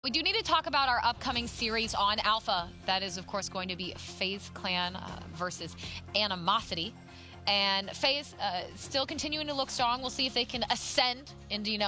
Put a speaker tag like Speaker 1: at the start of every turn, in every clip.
Speaker 1: We do need to talk about our upcoming series on Alpha. That is, of course, going to be FaZe Clan versus Animosity. And FaZe still continuing to look strong. We'll see if they can ascend into,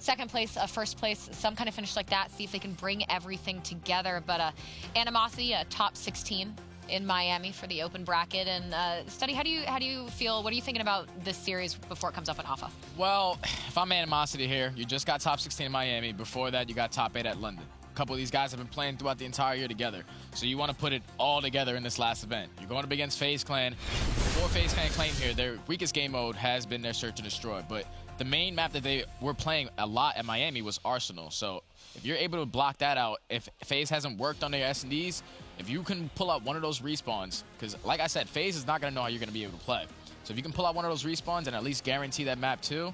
Speaker 1: second place, first place, some kind of finish like that. See if they can bring everything together. But Animosity, top 16 in Miami for the open bracket. And Study, how do you feel? What are you thinking about this series before it comes up in Alpha?
Speaker 2: Well, if I'm Animosity here, you just got top 16 in Miami. Before that, you got top 8 at London. A couple of these guys have been playing throughout the entire year together. So you want to put it all together in this last event. You're going up against FaZe Clan. Before FaZe Clan claim here, their weakest game mode has been their Search and Destroy. But the main map that they were playing a lot at Miami was Arsenal. So if you're able to block that out, if FaZe hasn't worked on their S&Ds, if you can pull out one of those respawns, because like I said, FaZe is not going to know how you're going to be able to play. So if you can pull out one of those respawns and at least guarantee that map too,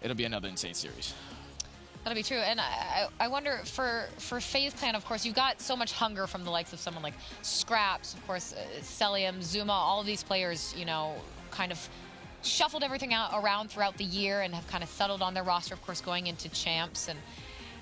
Speaker 2: it'll be another insane series.
Speaker 1: That'll be true. And I wonder, for FaZe Clan, of course, you've got so much hunger from the likes of someone like Skrapz, of course, Cellium, Zuma, all of these players, kind of shuffled everything around throughout the year and have kind of settled on their roster, of course, going into champs. And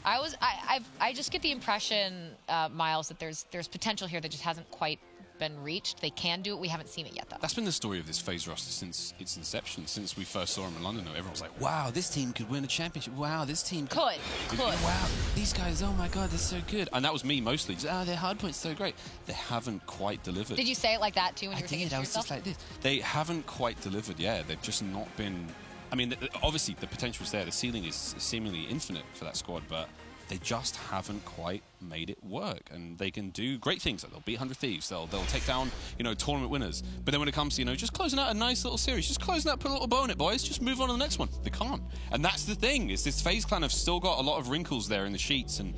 Speaker 1: I just get the impression, Miles, that there's potential here that just hasn't quite been reached. They can do it. We haven't seen it yet, though.
Speaker 3: That's been the story of this FaZe roster since its inception, since we first saw them in London. Everyone was like, wow, this team could win a championship. Wow, this team could. Wow, these guys, oh my God, they're so good. And that was me mostly. Just, their hardpoint's so great. They haven't quite delivered.
Speaker 1: Did you say it like that, too, when you were thinking
Speaker 3: I was just like this. They haven't quite delivered, yeah. They've just not been... I mean, obviously, the potential's there. The ceiling is seemingly infinite for that squad, but they just haven't quite made it work. And they can do great things. Like they'll beat 100 Thieves. They'll take down, tournament winners. But then when it comes to, just closing out a nice little series, just closing out, put a little bow in it, boys. Just move on to the next one. They can't. And that's the thing, is this FaZe Clan have still got a lot of wrinkles there in the sheets. And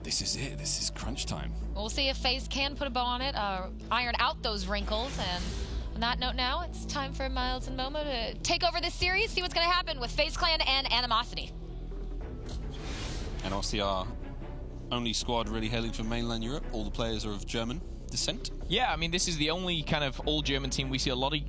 Speaker 3: this is it. This is crunch time.
Speaker 1: We'll see if FaZe can put a bow on it, iron out those wrinkles. And on that note now, it's time for Miles and Momo to take over this series, see what's going to happen with FaZe Clan and Animosity.
Speaker 3: Animosity are only squad really hailing from mainland Europe. All the players are of German descent.
Speaker 4: Yeah, I mean, this is the only kind of all-German team. We see a lot of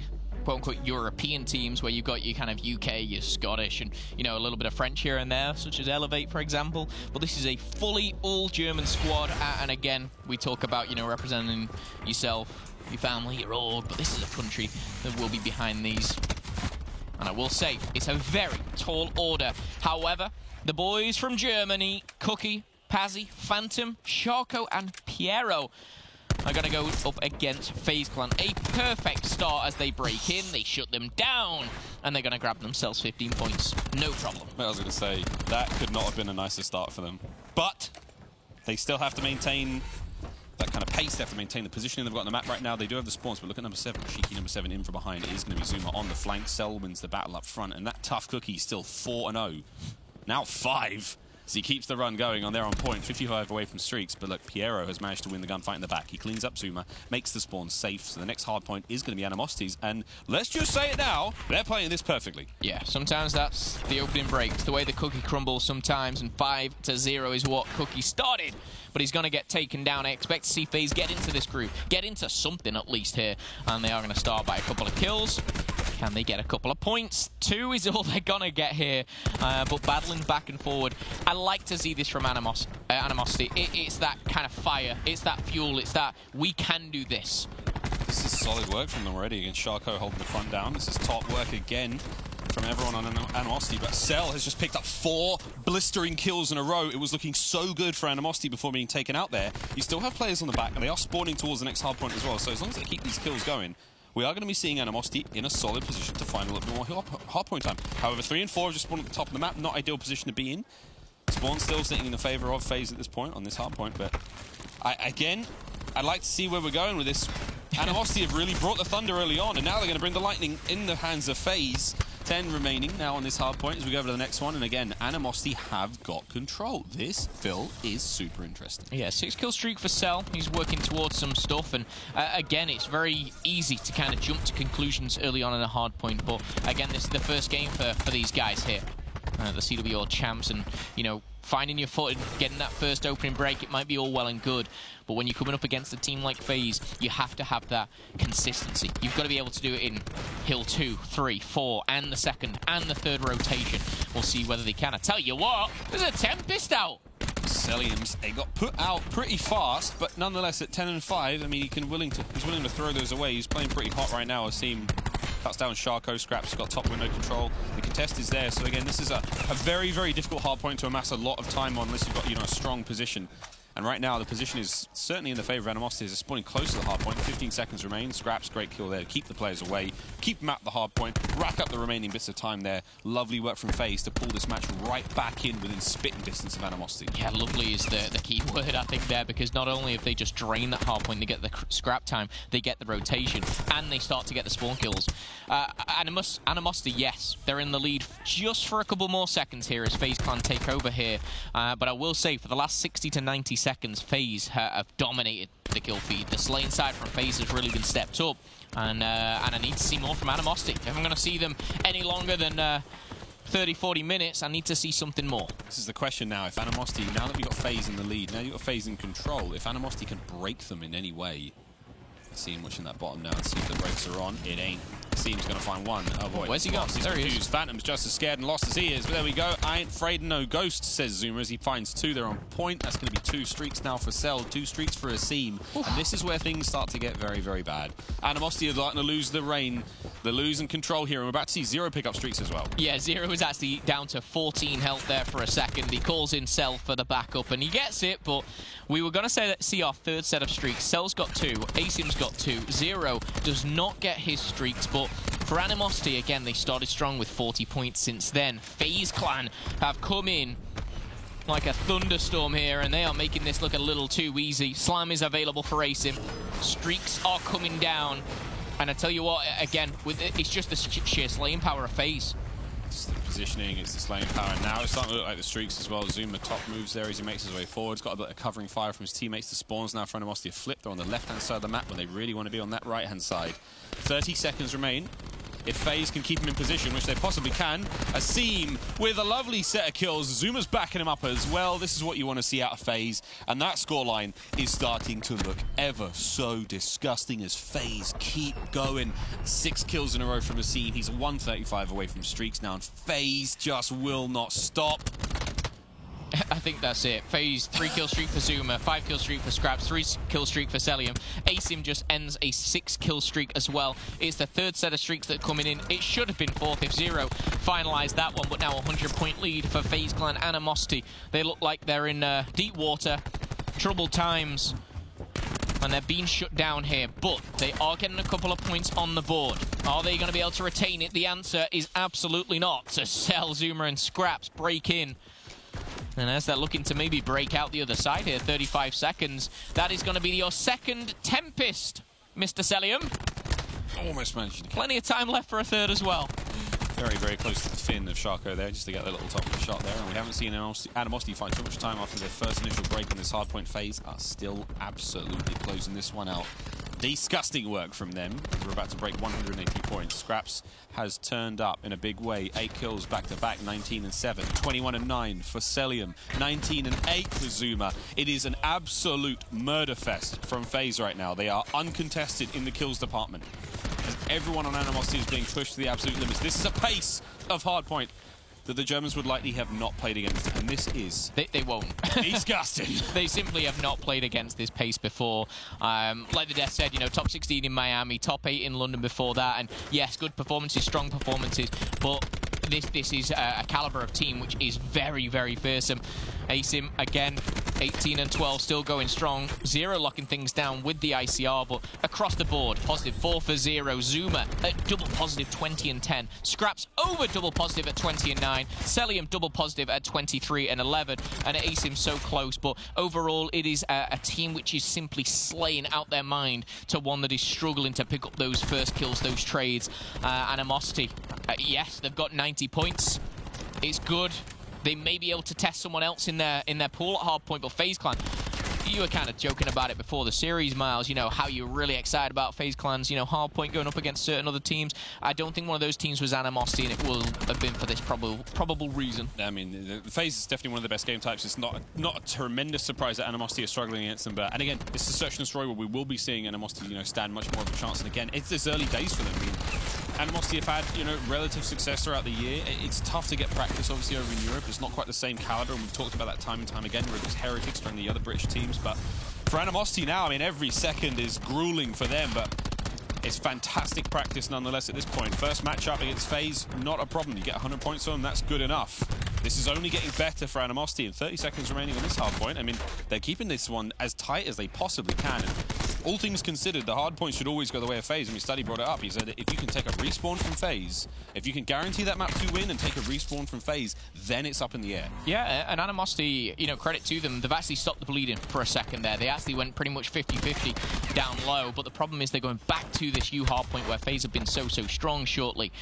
Speaker 4: quote-unquote European teams where you've got your kind of UK, your Scottish, and, a little bit of French here and there, such as Elevate, for example. But this is a fully all-German squad. And again, we talk about, representing yourself, your family, your org, but this is a country that will be behind these. And I will say, it's a very tall order. However, the boys from Germany, Cookie, Pazzy, Phantom, Sharko, and Piero are going to go up against FaZe Clan. A perfect start as they break in. They shut them down, and they're going to grab themselves 15 points. No problem.
Speaker 3: I was going to say, that could not have been a nicer start for them. But they still have to maintain that kind of pace. They have to maintain the positioning they've got on the map right now. They do have the spawns, but look at number 7. Shiki number 7 in from behind. It is going to be Zuma on the flank. Cell wins the battle up front, and that tough Cookie is still 4-0. Now 5, as he keeps the run going on there on point, 55 away from streaks. But look, Piero has managed to win the gunfight in the back. He cleans up Zuma, makes the spawn safe. So the next hard point is going to be Animosity's. And let's just say it now, they're playing this perfectly.
Speaker 4: Yeah, sometimes that's the opening break. It's the way the Cookie crumbles sometimes, and 5-0 is what Cookie started. But he's going to get taken down. I expect to see FaZe get into this group, get into something at least here. And they are going to start by a couple of kills. Can they get a couple of points? 2 is all they're going to get here. But battling back and forward. I like to see this from Animosity. It's that kind of fire. It's that fuel. It's that we can do this.
Speaker 3: This is solid work from them already against Sharko holding the front down. This is top work again from everyone on Animosity. But Cell has just picked up 4 blistering kills in a row. It was looking so good for Animosity before being taken out there. You still have players on the back, and they are spawning towards the next hard point as well. So as long as they keep these kills going, we are going to be seeing Animosity in a solid position to find a little bit more hardpoint time. However, 3 and 4 have just spawned at the top of the map. Not ideal position to be in. Spawn still sitting in the favour of FaZe at this point on this hardpoint. But I'd like to see where we're going with this. Animosity have really brought the thunder early on, and now they're going to bring the lightning in the hands of FaZe. 10 remaining now on this hard point as we go over to the next one. And again, Animosity have got control. This, Phil, is super interesting.
Speaker 4: Yeah, 6-kill streak for Cell. He's working towards some stuff. And again, it's very easy to kind of jump to conclusions early on in a hard point. But again, this is the first game for these guys here. The CWL champs, and finding your footing, getting that first opening break, it might be all well and good. But when you're coming up against a team like FaZe, you have to have that consistency. You've got to be able to do it in Hill 2, 3, 4, and the second, and the third rotation. We'll see whether they can. I tell you what, there's a Tempest out.
Speaker 3: Celliums, they got put out pretty fast, but nonetheless at 10 and 5, I mean, he's willing to throw those away. He's playing pretty hot right now. I've seen cuts down Sharko. Scraps got top window control. The contest is there, so again, this is a very, very difficult hard point to amass a lot of time on unless you've got, you know, a strong position. And right now, the position is certainly in the favor of Animosity as they're spawning close to the hard point. 15 seconds remain. Scraps, great kill there. Keep the players away. Keep them at the hard point. Rack up the remaining bits of time there. Lovely work from FaZe to pull this match right back in within spitting distance of Animosity.
Speaker 4: Yeah, lovely is the key word, I think, there, because not only have they just drained that hard point, they get the scrap time, they get the rotation, and they start to get the spawn kills. Animosity, yes, they're in the lead just for a couple more seconds here as FaZe Clan take over here. But I will say, for the last 60 to 90 seconds, FaZe have dominated the kill feed. The slaying side from FaZe has really been stepped up, and I need to see more from Animosity. If I'm going to see them any longer than 30, 40 minutes, I need to see something more.
Speaker 3: This is the question now. If Animosity, now that we've got FaZe in the lead, now you've got FaZe in control, if Animosity can break them in any way, see him watching that bottom now and see if the brakes are on. It ain't. Seem's going to find one. Oh boy.
Speaker 4: Where's he gone? There he is.
Speaker 3: Phantom's just as scared and lost as he is. But there we go. I ain't afraid of no ghost, says Zuma as he finds two. They're on point. That's going to be 2 streaks now for Cell. 2 streaks for Asim. And this is where things start to get very, very bad. Animosity are starting to lose the reign. They're losing control here. And we're about to see Zero pick up streaks as well.
Speaker 4: Yeah, Zero is actually down to 14 health there for a second. He calls in Cell for the backup and he gets it, but we were going to see our third set of streaks. Cell's got 2. Asim's got 2. Zero does not get his streaks, but for Animosity, again, they started strong with 40 points since then. FaZe Clan have come in like a thunderstorm here, and they are making this look a little too easy. Slam is available for Asim. Streaks are coming down. And I tell you what, again, it's just the sheer slaying power of FaZe.
Speaker 3: It's the positioning, it's the slaying power. Now it's starting to look like the streaks as well. Zuma top moves there as he makes his way forward. He's got a bit of covering fire from his teammates. The spawns now for Animosity flip. They're on the left-hand side of the map when they really want to be on that right-hand side. 30 seconds remain. If FaZe can keep him in position, which they possibly can. Asim with a lovely set of kills. Zuma's backing him up as well. This is what you want to see out of FaZe. And that scoreline is starting to look ever so disgusting as FaZe keep going. 6 kills in a row from Asim. He's 135 away from streaks now. And FaZe just will not stop.
Speaker 4: I think that's it. FaZe, 3 kill streak for Zuma, 5 kill streak for Scraps, 3 kill streak for Cellium. Asim just ends a 6 kill streak as well. It's the third set of streaks that are coming in. It should have been 4th if Zero finalised that one, but now a 100-point lead for FaZe Clan Animosity. They look like they're in deep water, troubled times, and they're being shut down here, but they are getting a couple of points on the board. Are they going to be able to retain it? The answer is absolutely not. So Cell, Zuma and Scraps break in. And as they're looking to maybe break out the other side here, 35 seconds, that is going to be your second Tempest, Mr. Cellium.
Speaker 3: Almost managed to
Speaker 4: Plenty of time left for a third as well.
Speaker 3: Very, very close to the fin of Sharko there, just to get the little top of the shot there. And we haven't seen Animosity find too much time after their first initial break on this hardpoint phase. Are still absolutely closing this one out. Disgusting work from them. We're about to break 180 points. Scraps has turned up in a big way. 8 kills back-to-back, 19 and 7. 21 and 9 for Cellium. 19 and 8 for Zuma. It is an absolute murder fest from FaZe right now. They are uncontested in the kills department. As everyone on Animosity is being pushed to the absolute limits. This is a pace of hardpoint that the Germans would likely have not played against, and this is...
Speaker 4: They won't.
Speaker 3: Disgusting.
Speaker 4: They simply have not played against this pace before. Like the Death said, you know, top 16 in Miami, top 8 in London before that, and yes, good performances, strong performances, but this is a caliber of team which is very, very fearsome. Asim, again, 18 and 12, still going strong. Zero locking things down with the ICR, but across the board, positive 4 for Zero. Zuma at double positive 20 and 10. Scraps over double positive at 20 and 9. Cellium double positive at 23 and 11. And Asim so close, but overall it is a team which is simply slaying out their mind to one that is struggling to pick up those first kills, those trades. Animosity, yes, they've got 90 points. It's good. They may be able to test someone else in their pool at hardpoint, but FaZe Clan, you were kind of joking about it before the series, Miles, you know, how you're really excited about FaZe Clan's, you know, Hardpoint going up against certain other teams. I don't think one of those teams was Animosity, and it will have been for this probable reason.
Speaker 3: I mean, the FaZe is definitely one of the best game types. It's not a tremendous surprise that Animosity is struggling against them, but, and again, it's the search and destroy where we will be seeing Animosity, you know, stand much more of a chance. And again, it's early days for them. I mean, Animosity have had, you know, relative success throughout the year. It's tough to get practice, obviously, over in Europe. It's not quite the same caliber, and we've talked about that time and time again, where it was Heretics from the other British teams. But for Animosity now, I mean, every second is grueling for them, but it's fantastic practice nonetheless at this point. First matchup against FaZe, not a problem. You get 100 points on them, that's good enough. This is only getting better for Animosity, and 30 seconds remaining on this hard point. I mean, they're keeping this one as tight as they possibly can. And all things considered, the hard point should always go the way of FaZe. I mean, Study brought it up. He said that if you can take a respawn from FaZe, if you can guarantee that map to win and take a respawn from FaZe, then it's up in the air.
Speaker 4: Yeah, and Animosity, you know, credit to them, they've actually stopped the bleeding for a second there. They actually went pretty much 50-50 down low, but the problem is they're going back to this U hard point where FaZe have been so strong shortly.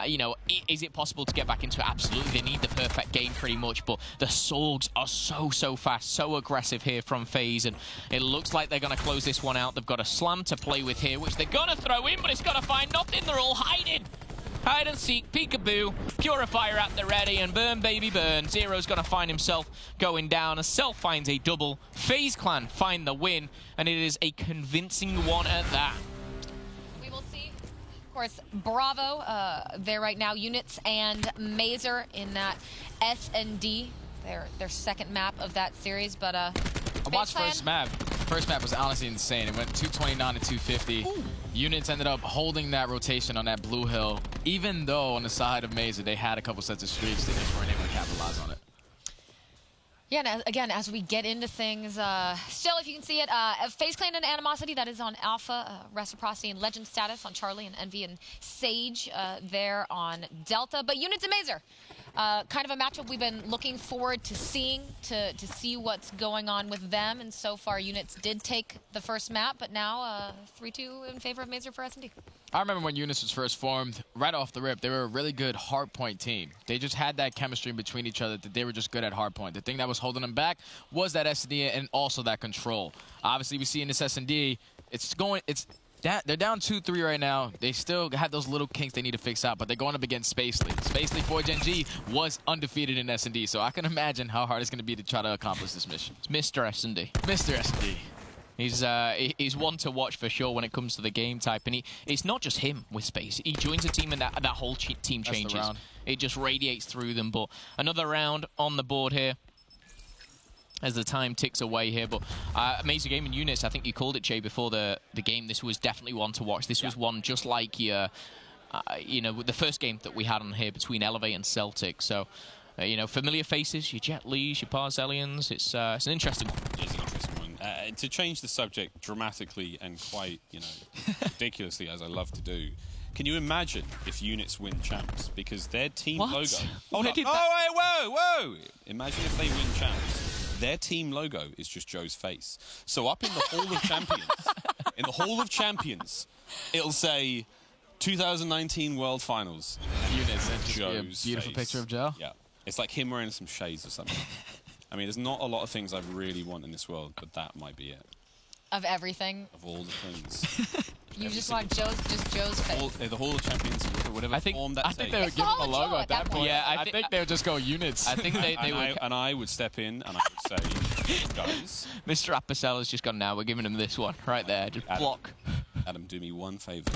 Speaker 4: You know, is it possible to get back into it? Absolutely. They need the perfect game pretty much, but the Sorgs are so fast, so aggressive here from FaZe, and it looks like they're going to close this one out. They've got a slam to play with here, which they're going to throw in, but it's going to find nothing. They're all hiding. Hide and seek, peekaboo, Purifier at the ready, and burn, baby, burn. Zero's going to find himself going down. As Self finds a double. FaZe Clan find the win, and it is a convincing one at that.
Speaker 1: We will see, of course, Bravo there right now. Units and Mazer in that S&D, their second map of that series, but
Speaker 2: I watched first map. First map was honestly insane. It went 229 to 250. Ooh. Units ended up holding that rotation on that blue hill, even though on the side of Mazer they had a couple sets of streaks, they just weren't able to capitalize on it.
Speaker 1: Yeah, and again, as we get into things, still, if you can see it, FaZe Clan and Animosity, that is on Alpha, Reciprocity and Legend status on Charlie and Envy and Sage there on Delta. But Units and Mazer, kind of a matchup we've been looking forward to seeing, to see what's going on with them. And so far, Units did take the first map, but now 3-2 in favor of Mazer for S&D.
Speaker 2: I remember when Units was first formed, right off the rip, they were a really good hardpoint team. They just had that chemistry between each other that they were just good at hardpoint. The thing that was holding them back was that S&D and also that control. Obviously, we see in this S&D, they're down 2-3 right now. They still have those little kinks they need to fix out, but they're going up against Spacely. Spacely for Gen G was undefeated in S&D, so I can imagine how hard it's going to be to try to accomplish this mission.
Speaker 4: It's Mr. S&D.
Speaker 2: Mr. S&D.
Speaker 4: He's one to watch for sure when it comes to the game type, and it's not just him with Space. He joins a team and that whole team changes. It just radiates through them. But another round on the board here as the time ticks away here. But Mazer Game and Units, I think you called it, Jay, before the game. This was definitely one to watch. This was one just like your, you know, the first game that we had on here between Elevate and Celtic. So, you know, familiar faces, your Jet Lees, your Parzellians. It's an interesting one.
Speaker 3: It's an interesting one. To change the subject dramatically and quite, you know, ridiculously, as I love to do, can you imagine if Units win champs? Because their team logo... Hold up. Whoa! Imagine if they win champs. Their team logo is just Joe's face. So up in the Hall of Champions, it'll say 2019 World Finals.
Speaker 2: Units, and
Speaker 3: Joe's
Speaker 2: beautiful
Speaker 3: face.
Speaker 2: Picture of Joe.
Speaker 3: Yeah, it's like him wearing some shades or something. I mean, there's not a lot of things I really want in this world, but that might be it.
Speaker 1: Of everything?
Speaker 3: Of all the things.
Speaker 1: You just want Joe's face.
Speaker 3: The Hall of Champions, whatever form that takes.
Speaker 2: I think they would give him a logo at that point.
Speaker 4: Yeah,
Speaker 2: I think they would just go Units.
Speaker 4: I think they would.
Speaker 3: And I would step in and I would say, guys.
Speaker 4: Mr. Apicel has just gone now. We're giving him this one right there. Just block.
Speaker 3: Adam, do me one favour.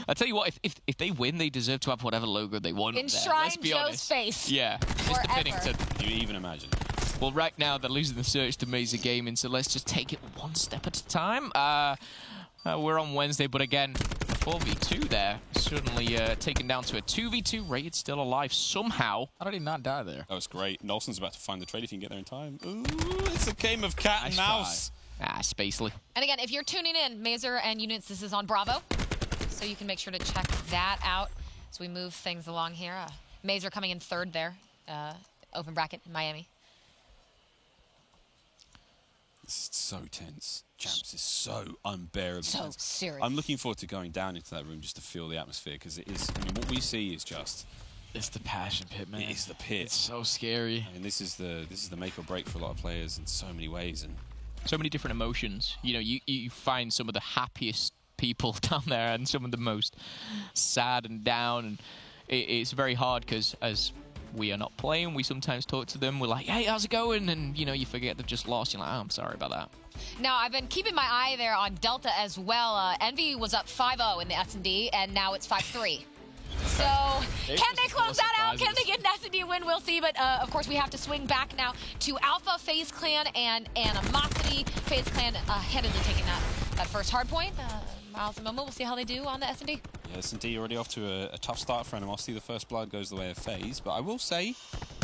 Speaker 4: I tell you what, if they win, they deserve to have whatever logo they want.
Speaker 1: Enshrine Joe's face.
Speaker 4: Yeah, Mr. Piddington.
Speaker 3: Can you even imagine?
Speaker 4: Well, right now they're losing the search to Mazer Gaming, so let's just take it one step at a time. We're on Wednesday, but again, 4v2 there, suddenly taken down to a 2v2. Rated still alive somehow.
Speaker 2: How did he not die there?
Speaker 3: That was great. Nolson's about to find the trade if he can get there in time. Ooh, it's a game of cat and mouse.
Speaker 4: Spacely.
Speaker 1: And again, if you're tuning in, Mazer and Units, this is on Bravo, so you can make sure to check that out as we move things along here. Mazer coming in third there, open bracket, Miami.
Speaker 3: This is so tense. Champs is so unbearable.
Speaker 1: So serious.
Speaker 3: I'm looking forward to going down into that room just to feel the atmosphere, because it is, I mean, what we see is just...
Speaker 2: It's the passion pit, man.
Speaker 3: It is the pit.
Speaker 2: It's so scary.
Speaker 3: I mean, this is the make or break for a lot of players in so many ways, and
Speaker 4: so many different emotions. You know, you find some of the happiest people down there and some of the most sad and down, and it's very hard because as we are not playing, we sometimes talk to them, we're like, hey, how's it going? And you know, you forget they've just lost. You're like, oh, I'm sorry about that.
Speaker 1: Now, I've been keeping my eye there on Delta as well. Envy was up 5-0 in the S&D, and now it's 5-3. So, can they close that out? Can they get an S&D win? We'll see. But, of course, we have to swing back now to Alpha, FaZe Clan, and Animosity. FaZe Clan handedly taking that first hard point. Miles and Momo, we'll see how they do on the S&D.
Speaker 3: Yeah, S&D already off to a tough start for Animosity. The first blood goes the way of FaZe. But I will say,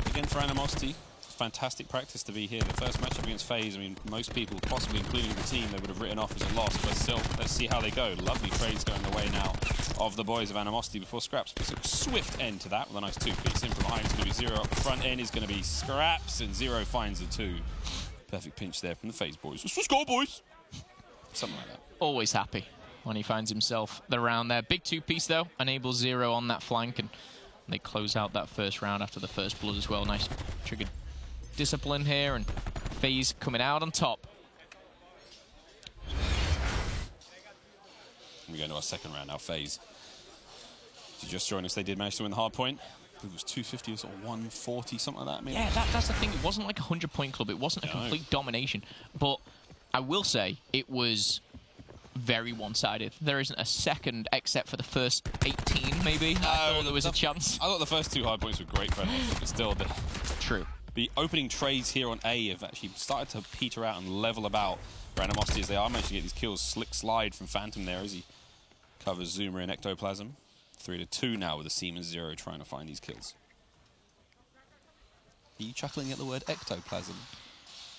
Speaker 3: again, for Animosity, fantastic practice to be here. The first matchup against FaZe, I mean, most people, possibly including the team, they would have written off as a loss, but still, let's see how they go. Lovely trades going the way now of the boys of Animosity before Scraps puts a swift end to that with a nice 2-piece in from behind. It's going to be Zero up the front end, is going to be Scraps, and Zero finds the 2. Perfect pinch there from the FaZe boys. Let's go, boys! Something like that.
Speaker 4: Always happy when he finds himself the round there. Big 2-piece, though, enables Zero on that flank, and they close out that first round after the first blood as well. Nice triggered discipline here, and FaZe coming out on top.
Speaker 3: We go into our second round now. FaZe, to just join us, they did manage to win the hard point. I think it was 250 or sort of 140, something like that. Maybe.
Speaker 4: Yeah, that's the thing. It wasn't like a 100-point club. It wasn't a complete domination. But I will say it was very one-sided. There isn't a second except for the first 18, maybe. I thought there was a chance.
Speaker 3: I thought the first 2 hard points were great for us, but still,
Speaker 4: True.
Speaker 3: The opening trades here on A have actually started to peter out and level about for Animosity as they are managing to get these kills. Slick slide from Phantom there as he covers Zoomer and Ectoplasm. 3-2 now with the Siemens Zero trying to find these kills. Are you chuckling at the word Ectoplasm?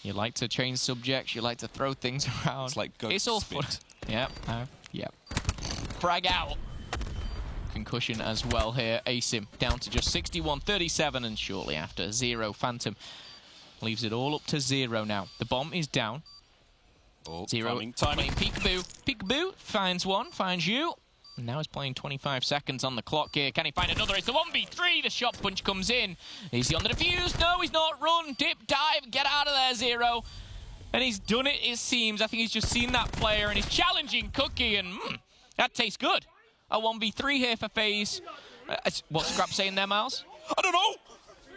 Speaker 4: You like to change subjects, you like to throw things around.
Speaker 3: It's like goat
Speaker 4: It's all
Speaker 3: spit.
Speaker 4: fun. Yep. Frag out. Concussion as well here. Asim down to just 61-37, and shortly after, Zero Phantom leaves it all up to Zero now. The bomb is down.
Speaker 3: Oh,
Speaker 4: Zero
Speaker 3: timing.
Speaker 4: playing peekaboo. Peekaboo finds one, finds you. And now he's playing 25 seconds on the clock here. Can he find another? It's the 1v3. The shot punch comes in. Is he on the defuse? No, he's not. Run, dip, dive, get out of there, Zero. And he's done it, it seems. I think he's just seen that player and he's challenging Cookie, and that tastes good. A 1v3 here for FaZe. What's Scrap saying there, Miles?
Speaker 3: I don't know.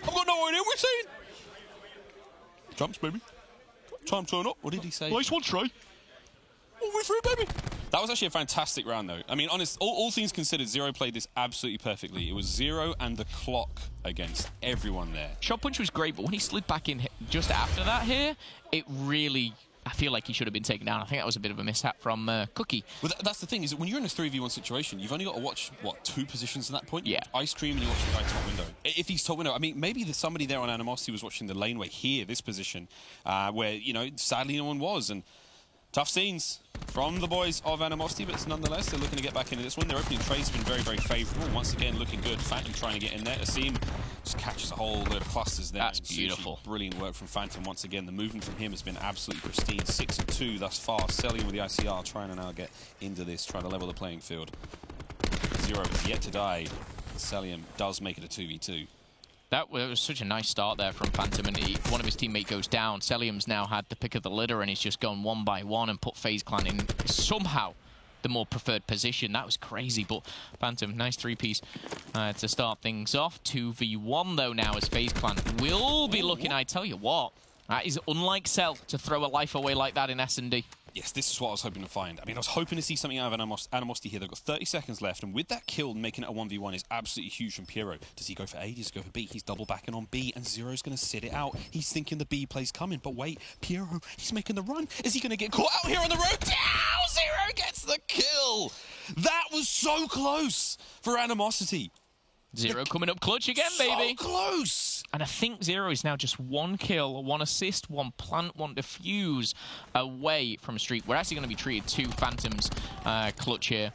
Speaker 3: I've got no idea what he's saying. Jumps, baby. Time turn up. What did he say? Nice one, Trey. 1v3, baby. That was actually a fantastic round, though. I mean, honest, all things considered, Zero played this absolutely perfectly. It was Zero and the clock against everyone there.
Speaker 4: Shot punch was great, but when he slid back in just after that here, it really... I feel like he should have been taken down. I think that was a bit of a mishap from Cookie.
Speaker 3: Well, that's the thing, is that when you're in a 3v1 situation, you've only got to watch, what, 2 positions at that point?
Speaker 4: Yeah.
Speaker 3: Ice Cream and you watch the guy top window. If he's top window, I mean, maybe there's somebody there on Animosity was watching the laneway here, this position, where, you know, sadly no one was. And tough scenes from the boys of Animosity, but nonetheless, they're looking to get back into this one. Their opening trade's been very, very favourable. Once again, looking good. Phantom trying to get in there. Asim just catches a whole load of clusters there.
Speaker 4: That's beautiful.
Speaker 3: Brilliant work from Phantom once again. The movement from him has been absolutely pristine. 6-2 thus far. Cellium with the ICR trying to now get into this, trying to level the playing field. Zero is yet to die. Cellium does make it a 2v2.
Speaker 4: That was such a nice start there from Phantom, and one of his teammates goes down. Cellium's now had the pick of the litter, and he's just gone one by one and put FaZe Clan in somehow the more preferred position. That was crazy, but Phantom, nice 3-piece to start things off. 2v1, though, now as FaZe Clan will be looking, I tell you what, that is unlike Cell to throw a life away like that in S&D.
Speaker 3: Yes, this is what I was hoping to find. I mean, I was hoping to see something out of Animosity here. They've got 30 seconds left, and with that kill, making it a 1v1 is absolutely huge from Piero. Does he go for A? Does he go for B? He's double backing on B, and Zero's going to sit it out. He's thinking the B play's coming, but wait, Piero, he's making the run. Is he going to get caught out here on the road? Ow! Zero gets the kill! That was so close for Animosity.
Speaker 4: Zero coming up clutch again, baby.
Speaker 3: So close!
Speaker 4: And I think Zero is now just 1 kill, 1 assist, 1 plant, 1 defuse away from Street. We're actually going to be treated 2 Phantoms clutch here.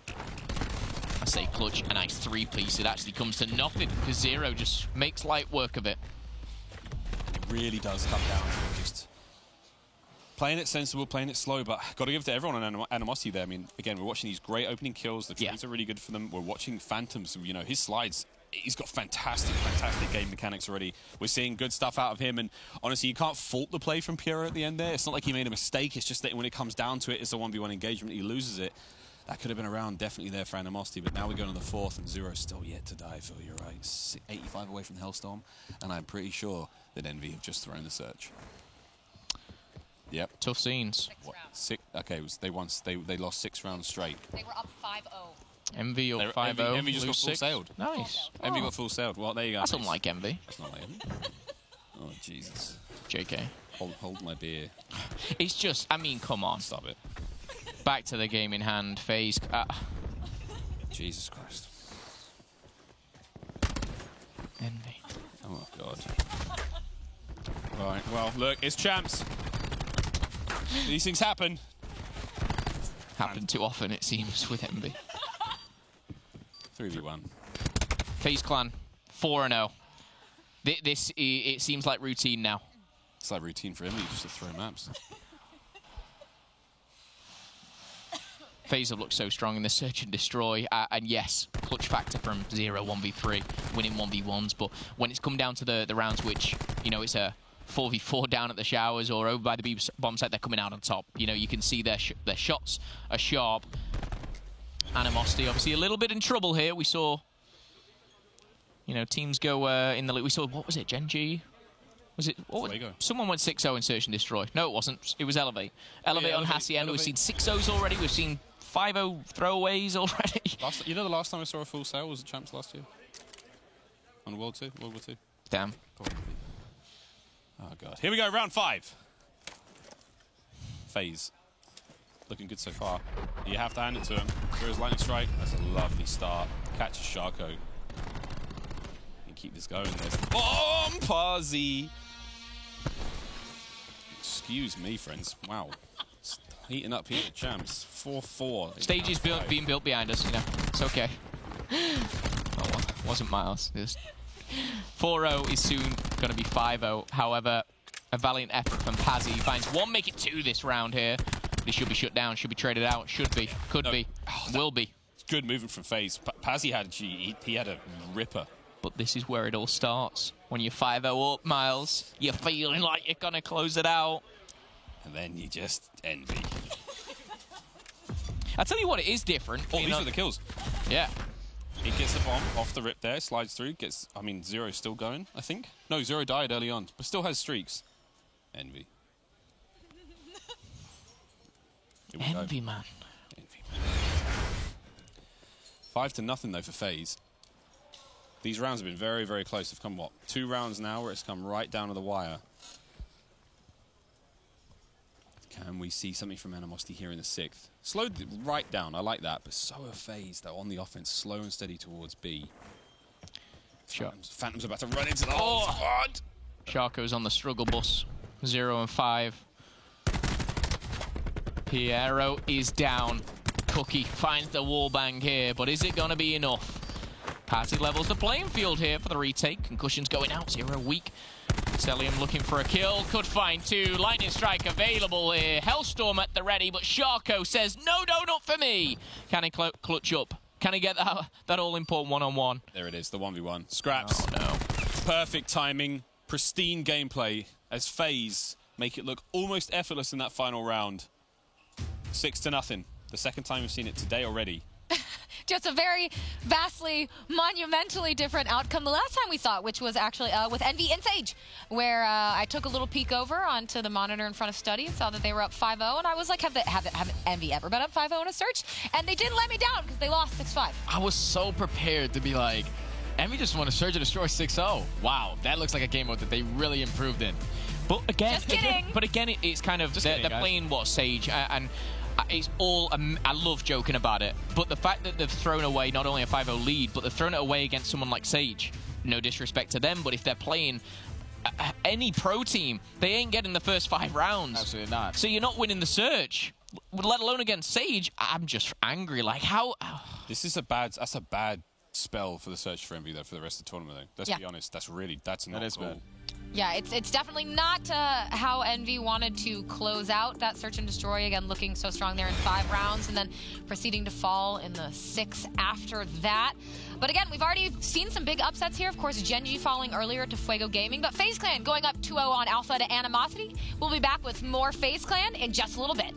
Speaker 4: I say clutch, a nice 3-piece. It actually comes to nothing because Zero just makes light work of it.
Speaker 3: It really does come down to just playing it sensible, playing it slow, but got to give it to everyone on Animosity there. I mean, again, we're watching these great opening kills. The trades are really good for them. We're watching Phantoms, you know, his slides he's got fantastic game mechanics already. We're seeing good stuff out of him, and honestly, you can't fault the play from Piero at the end there. It's not like he made a mistake. It's just that when it comes down to it, it's a 1v1 engagement. He loses it. That could have been a round definitely there for Animosity, but now we're going to the 4th, and Zero's still yet to die, Phil. You're right. 85 away from the Hellstorm, and I'm pretty sure that Envy have just thrown the Search. Yep.
Speaker 4: Tough scenes.
Speaker 3: Six. Okay, they lost 6 rounds straight.
Speaker 1: They were up 5-0.
Speaker 4: Envy or 5-0.
Speaker 3: Envy just got full sailed.
Speaker 4: Nice.
Speaker 3: Envy got full sailed. Well, there you go.
Speaker 4: That's unlike Envy.
Speaker 3: That's not like Envy. Oh, Jesus.
Speaker 4: JK.
Speaker 3: Hold my beer.
Speaker 4: It's just, I mean, come on.
Speaker 3: Stop it.
Speaker 4: Back to the game in hand. FaZe.
Speaker 3: Jesus Christ.
Speaker 4: Envy.
Speaker 3: Oh, God. Right, well, look, it's champs. These things happen.
Speaker 4: Happen too often, it seems, with Envy.
Speaker 3: 3v1.
Speaker 4: FaZe Clan, 4-0. This, it seems like routine now.
Speaker 3: It's like routine for Envy just to throw maps.
Speaker 4: FaZe have looked so strong in the Search and Destroy, and yes, clutch factor from 0 1v3, winning 1v1s, but when it's come down to the rounds which, you know, it's a 4v4 down at the showers or over by the B bomb site, they're coming out on top. You know, you can see their shots are sharp. Animosity, obviously, a little bit in trouble here. We saw, you know, teams go in the league. We saw, what was it, Gen G? Was it? Someone went 6-0 in Search and Destroy. No, it wasn't. It was Elevate. Elevate on Hacienda. We've seen 6-0s already. We've seen 5-0 throwaways already.
Speaker 3: You know the last time I saw a full sale was the champs last year? On World War II?
Speaker 4: Damn.
Speaker 3: Oh, God. Here we go, round 5. FaZe. Looking good so far. You have to hand it to him. Here's Lightning Strike. That's a lovely start. Catches Sharko. And keep this going. There's Bomb Pazzi. Excuse me, friends. Wow. It's heating up here at champs. 4-4.
Speaker 4: Stage is being built behind us, you know. It's okay. Oh, well, wasn't Miles. 4-0 is soon going to be 5-0. However, a valiant effort from Pazzi. He finds 1, make it 2 this round here. He should be shut down, should be traded out, should be, could be, will be.
Speaker 3: It's good movement from FaZe. Pazzi had he had a ripper.
Speaker 4: But this is where it all starts. When you're 5-0 up, Miles, you're feeling like you're going to close it out.
Speaker 3: And then you just envy.
Speaker 4: I'll tell you what, it is different.
Speaker 3: Oh, these are the kills.
Speaker 4: Yeah.
Speaker 3: He gets the bomb off the rip there, slides through, gets, I mean, Zero's still going, I think. No, Zero died early on, but still has streaks. Envy.
Speaker 4: Envy, man.
Speaker 3: Envy, man. 5-0 though for FaZe. These rounds have been very, very close. They've come, what, 2 rounds now where it's come right down to the wire. Can we see something from Animosity here in the 6th? Slowed right down, I like that, but so are FaZe, though, on the offense, slow and steady towards B.
Speaker 4: Sure.
Speaker 3: Phantom's about to run into the whole squad.
Speaker 4: Sharko's on the struggle bus. 0 and 5. Piero is down. Cookie finds the wallbang here, but is it going to be enough? Pazzi levels the playing field here for the retake. Concussion's going out. 0 weak. Cellium looking for a kill. Could find 2. Lightning Strike available here. Hellstorm at the ready, but Sharko says, no, not for me. Can he clutch up? Can he get that all-important one-on-one?
Speaker 3: There it is, the 1v1. Scraps.
Speaker 4: Oh, no.
Speaker 3: Perfect timing. Pristine gameplay as FaZe make it look almost effortless in that final round. 6-0. The second time we've seen it today already.
Speaker 1: Just a very vastly, monumentally different outcome the last time we saw it, which was actually with Envy and Sage, where I took a little peek over onto the monitor in front of Study and saw that they were up 5-0, and I was like, have Envy ever been up 5-0 in a Search? And they didn't let me down because they lost 6-5.
Speaker 2: I was so prepared to be like, Envy just won a Search and Destroy 6-0. Wow, that looks like a game mode that they really improved in.
Speaker 4: But again,
Speaker 1: just kidding.
Speaker 4: But again, it's kind of they're playing what Sage and it's all. I love joking about it, but the fact that they've thrown away not only a 5-0 lead, but they've thrown it away against someone like Sage. No disrespect to them, but if they're playing any pro team, they ain't getting the first 5 rounds.
Speaker 2: Absolutely not.
Speaker 4: So you're not winning the Search, let alone against Sage. I'm just angry. Like how?
Speaker 3: This is a bad spell for the Search for Envy though for the rest of the tournament though. Let's be honest. That's not
Speaker 2: that is
Speaker 3: cool.
Speaker 2: bad.
Speaker 1: Yeah, it's definitely not how Envy wanted to close out that Search and Destroy. Again, looking so strong there in 5 rounds and then proceeding to fall in the 6 after that. But again, we've already seen some big upsets here. Of course, Gen.G falling earlier to Fuego Gaming, but FaZe Clan going up 2-0 on Alpha to Animosity. We'll be back with more FaZe Clan in just a little bit.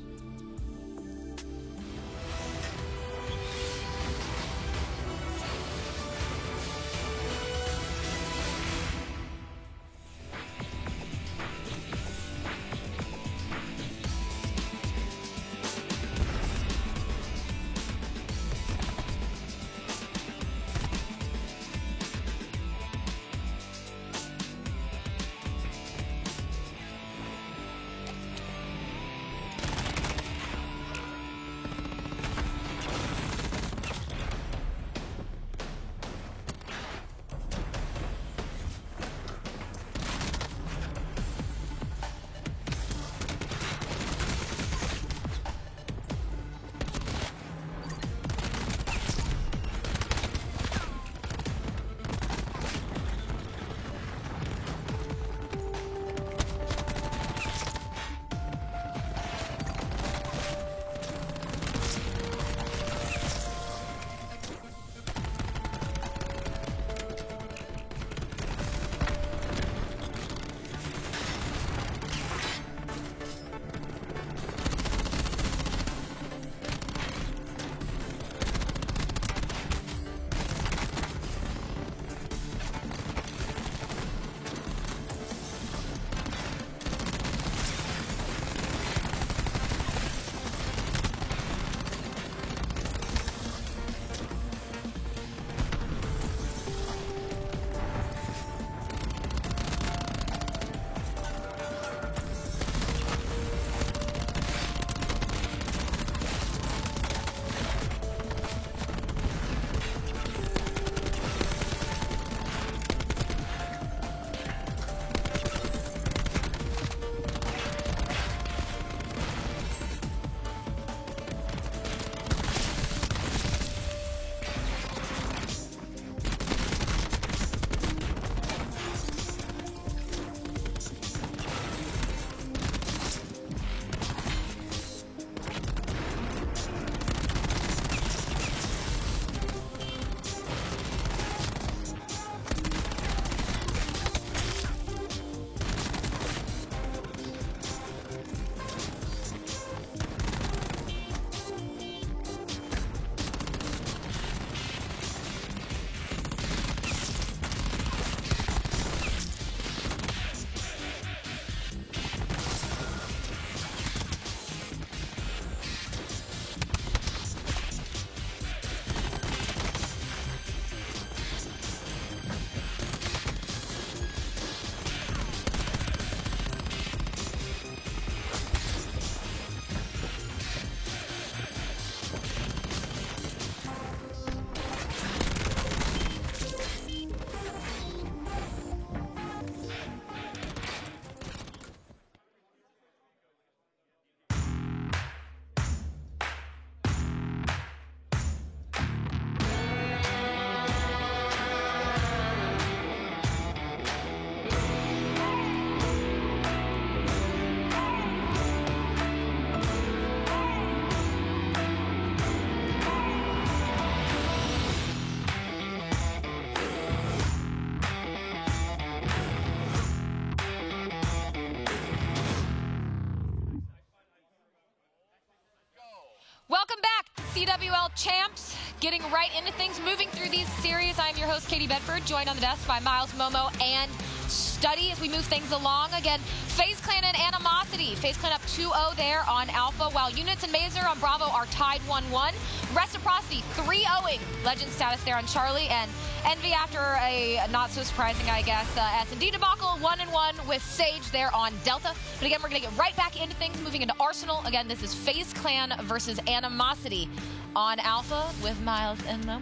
Speaker 1: Welcome back, CWL champs. Getting right into things, moving through these series. I'm your host, Katie Bedford, joined on the desk by Miles, Momo, and Study as we move things along. Again, FaZe Clan and Animosity. FaZe Clan up 2-0 there on Alpha, while Units and Mazer on Bravo are tied 1-1. Reciprocity 3-0ing Legend status there on Charlie, and Envy, after a not so surprising, I guess, S&D debacle, 1-1 with Sage there on Delta. But again, we're going to get right back into things, moving into Arsenal. Again, this is FaZe Clan versus Animosity on Alpha with Miles and Momo.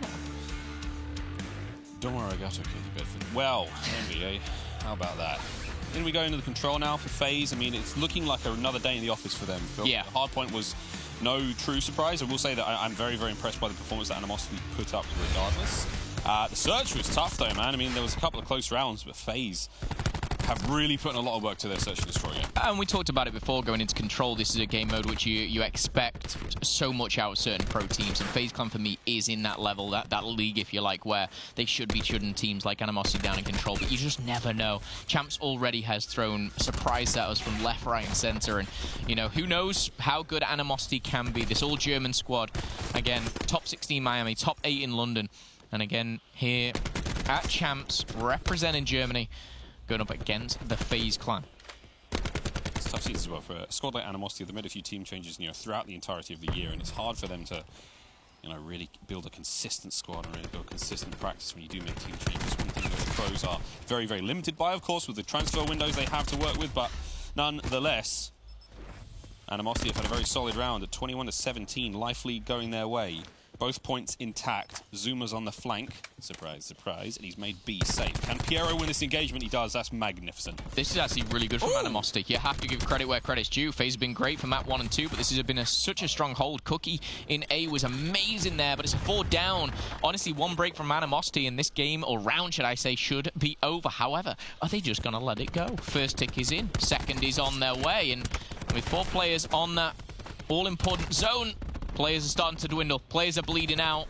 Speaker 3: Don't worry, I got it, Katie Bedford. Well, NBA, how about that? Then we go into the control now for FaZe. I mean, it's looking like another day in the office for them.
Speaker 4: Yeah.
Speaker 3: The hard point was no true surprise. I will say that I'm very, very impressed by the performance that Animosity put up regardless. The search was tough, though, man. I mean, there was a couple of close rounds, but FaZe have really put in a lot of work to their Search and Destroy game.
Speaker 4: And we talked about it before going into Control. This is a game mode which you expect so much out of certain pro teams, and FaZe Clan for me is in that level, that league, if you like, where they should be shooting teams like Animosity down in Control, but you just never know. Champs already has thrown surprise at us from left, right, and center, and you know, who knows how good Animosity can be. This all-German squad, again, top 16 Miami, top 8 in London, and again here at Champs, representing Germany, going up against the FaZe Clan.
Speaker 3: It's tough season as well for a squad like Animosity. They've made a few team changes, you know, throughout the entirety of the year, and it's hard for them to, you know, really build a consistent squad and really build consistent practice when you do make team changes. One thing that the pros are very, very limited by, of course, with the transfer windows they have to work with, but nonetheless, Animosity have had a very solid round at 21-17, life lead going their way. Both points intact. Zuma's on the flank. Surprise, surprise. And he's made B safe. Can Piero win this engagement? He does. That's magnificent.
Speaker 4: This is actually really good from Animosity. You have to give credit where credit's due. FaZe has been great for map 1 and 2, but this has been such a strong hold. Cookie in A was amazing there, but it's a 4 down. Honestly, one break from Animosity in this game, or round, should I say, should be over. However, are they just going to let it go? First tick is in. Second is on their way. And with 4 players on that all-important zone, players are starting to dwindle. Players are bleeding out.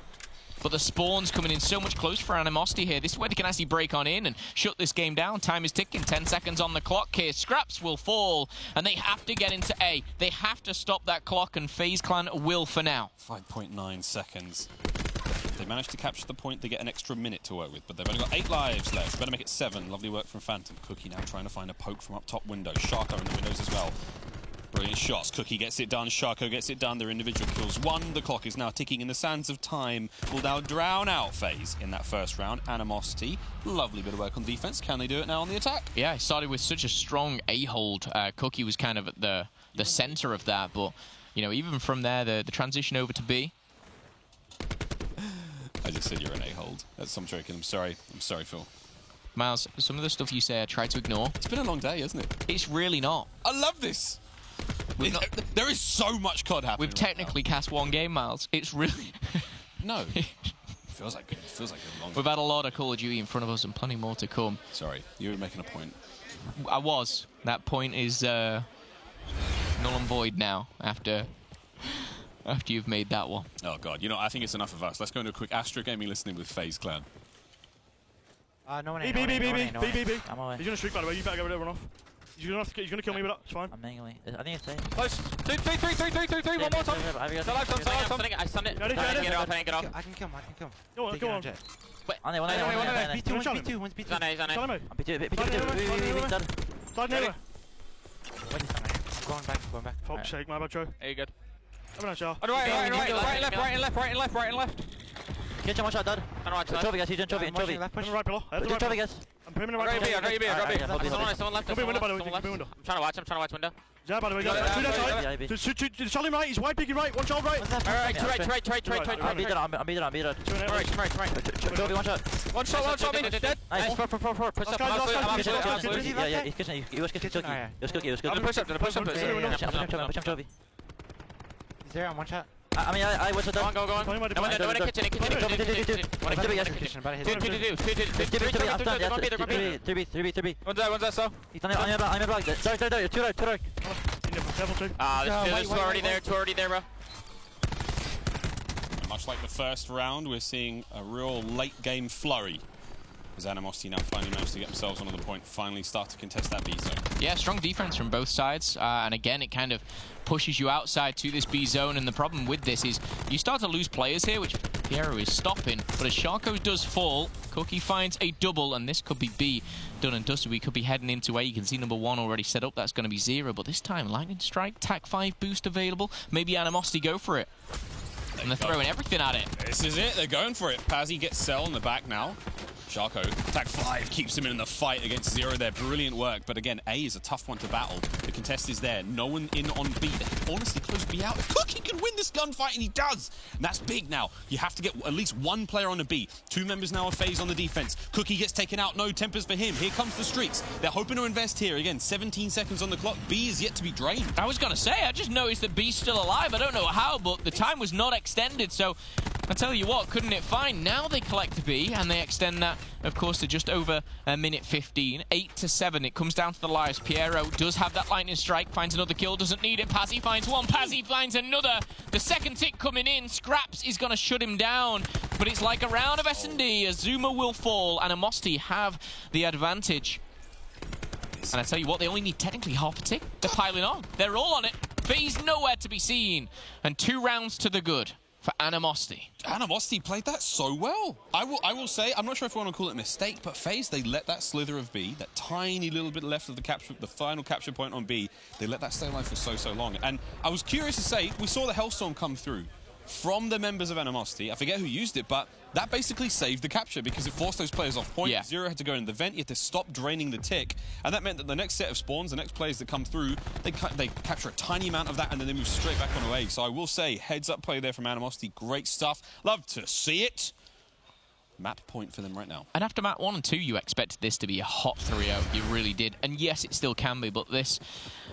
Speaker 4: But the spawn's coming in so much closer for Animosity here. This is where they can actually break on in and shut this game down. Time is ticking. 10 seconds on the clock here. Scraps will fall. And they have to get into A. They have to stop that clock. And FaZe Clan will for now.
Speaker 3: 5.9 seconds. If they manage to capture the point, they get an extra minute to work with. But they've only got 8 lives left. Better make it 7. Lovely work from Phantom. Cookie now trying to find a poke from up top window. Sharko in the windows as well. Brilliant shots. Cookie gets it done. Sharko gets it done. Their individual kills 1. The clock is now ticking in the sands of time. Will now drown out FaZe in that first round. Animosity. Lovely bit of work on defense. Can they do it now on the attack?
Speaker 4: Yeah, it started with such a strong A-hold. Cookie was kind of at the center of that. But, you know, even from there, the transition over to B.
Speaker 3: I just said you're an A-hold. I'm joking. I'm sorry. I'm sorry, Phil.
Speaker 4: Miles, some of the stuff you say I try to ignore.
Speaker 3: It's been a long day, isn't it?
Speaker 4: It's really not.
Speaker 3: I love this. There is so much COD happening.
Speaker 4: We've technically cast 1 game, Miles. It's really...
Speaker 3: No. Feels like good. Feels like a long.
Speaker 4: We've had a lot of Call of Duty in front of us and plenty more to come.
Speaker 3: Sorry, you were making a point.
Speaker 4: I was. That point is null and void now after you've made that one.
Speaker 3: Oh, God. You know, I think it's enough of us. Let's go into a quick Astro Gaming listening with FaZe Clan.
Speaker 5: No one
Speaker 6: B.
Speaker 5: I'm away.
Speaker 6: He's gonna streak, by the way. You better go with it, run off. He's gonna kill me with that. It's fine.
Speaker 5: I'm mangling. I think it's safe.
Speaker 6: Close. 3. One more time.
Speaker 7: I stunned it.
Speaker 6: Ready,
Speaker 7: I
Speaker 6: ready.
Speaker 7: didn't get off.
Speaker 5: I can kill him.
Speaker 6: Go on, go on.
Speaker 5: One's B2, one's B2.
Speaker 7: He's on A, he's on A.
Speaker 6: Tell him,
Speaker 5: I'm B2, done.
Speaker 6: slide nowhere.
Speaker 5: Wait, I'm going back.
Speaker 6: Fuck's sake, my bad, Joe.
Speaker 7: Are you good?
Speaker 6: Have a nice shot.
Speaker 7: Right and left.
Speaker 5: Kitchen, one shot, done. Trophy, guys, he's doing trophy.
Speaker 6: Coming right below.
Speaker 5: Do trophy, guys.
Speaker 6: I'm putting him
Speaker 7: I
Speaker 6: right below.
Speaker 7: got you B. Someone left.
Speaker 6: Don't be window, by the way. Don't be window.
Speaker 7: I'm trying to watch window.
Speaker 6: Yeah, by the way. Two that side. Shot him right. He's wide, picking right. One shot right.
Speaker 7: Alright, right.
Speaker 5: I'm B-done. Trophy, one shot.
Speaker 7: One shot, me. Dead.
Speaker 5: Nice.
Speaker 7: Push up.
Speaker 5: Yeah, he's kitchen. He was kitchen. It was cookie.
Speaker 7: I'm gonna push up.
Speaker 5: Push him, trophy.
Speaker 8: He's there on one shot.
Speaker 5: I was done.
Speaker 7: Go on. I went in kitchen.
Speaker 8: Kitchen, about his
Speaker 5: 3B.
Speaker 7: One's that, so?
Speaker 5: He's on your block. Sorry, two right.
Speaker 6: Level 2.
Speaker 7: This is already there, bro.
Speaker 3: Much like the first round, we're seeing a real late game flurry. As Animosity now finally managed to get themselves onto the point, finally start to contest that B zone.
Speaker 4: Yeah, strong defense from both sides, and again, it kind of pushes you outside to this B zone, and the problem with this is you start to lose players here, which Piero is stopping, but as Sharko does fall, Cookie finds a double, and this could be B. Done and dusted. We could be heading into A. You can see number 1 already set up. That's going to be 0, but this time, Lightning Strike, TAC 5 boost available. Maybe Animosity go for it. And they're throwing everything at it.
Speaker 3: This is it. They're going for it. Pazzy gets Cell in the back now. Sharko, TAC 5 keeps him in the fight against 0 there. Brilliant work. But again, A is a tough one to battle. The contest is there. No one in on B. They honestly close B out. Cookie can win this gunfight, and he does. And that's big now. You have to get at least 1 player on a B. 2 members now of FaZe on the defense. Cookie gets taken out. No tempers for him. Here comes the streaks. They're hoping to invest here. Again, 17 seconds on the clock. B is yet to be drained.
Speaker 4: I was going to say, I just noticed that B's still alive. I don't know how, but the time was not extended, so I tell you what, couldn't it fine? Now they collect B, and they extend that, of course, to just over a minute 15. 8-7. It comes down to the lives. Piero does have that lightning strike, finds another kill, doesn't need it. Pazzi finds one, Pazzi finds another. The second tick coming in. Scraps is going to shut him down, but it's like a round of S&D. Azuma will fall, and Animosity have the advantage. And I tell you what, they only need technically half a tick. They're piling on. They're all on it. FaZe nowhere to be seen. And 2 rounds to the good for Animosity.
Speaker 3: Animosity played that so well. I will say, I'm not sure if I want to call it a mistake, but FaZe, they let that slither of B, that tiny little bit left of the final capture point on B, they let that stay alive for so long. And I was curious to say, we saw the Hellstorm come through from the members of Animosity. I forget who used it, but that basically saved the capture because it forced those players off point. Yeah. Zero had to go in the vent. You had to stop draining the tick. And that meant that the next set of spawns, the next players that come through, they capture a tiny amount of that and then they move straight back on away. So I will say, heads up play there from Animosity. Great stuff. Love to see it. Map point for them right now.
Speaker 4: And after map 1 and 2, you expected this to be a hot 3-0. You really did. And yes, it still can be, but this,